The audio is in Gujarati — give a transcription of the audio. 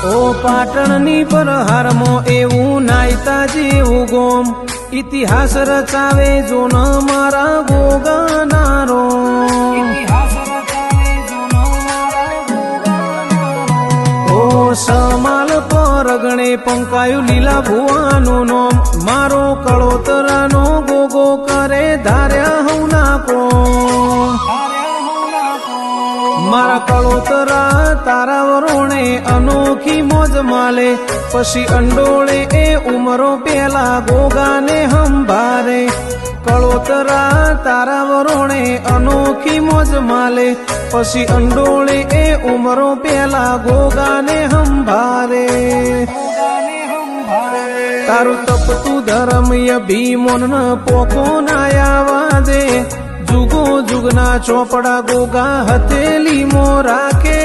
ઓ પાટણની પરહારમાં એવું નાયતા જેવું ગોમ ઇતિહાસ રચાવે જો ન મારા ગોગાનારો ઓ સમાલ પરગણે પંકાયું લીલા ભુવાનું નોમ મારો કળોતરાનો ગોગો કરે ધાર્યા હવના કો મારા કળોતરા તારા વરોણે અનોખી મોજ માલે પછી અંડોળે એ ઉમરો પેલા ગોગાને હંભારે કળોતરા તારા વરોણે અનોખી મોજ માલે પછી અંડોળે એ ઉમરો પેલા ગોગાને હંભારે તારું તપતું ધર્મ અભિમોન પોકો નાયા દે જુગો જુગના ચોપડા ગોગા હથેલી મો રાખે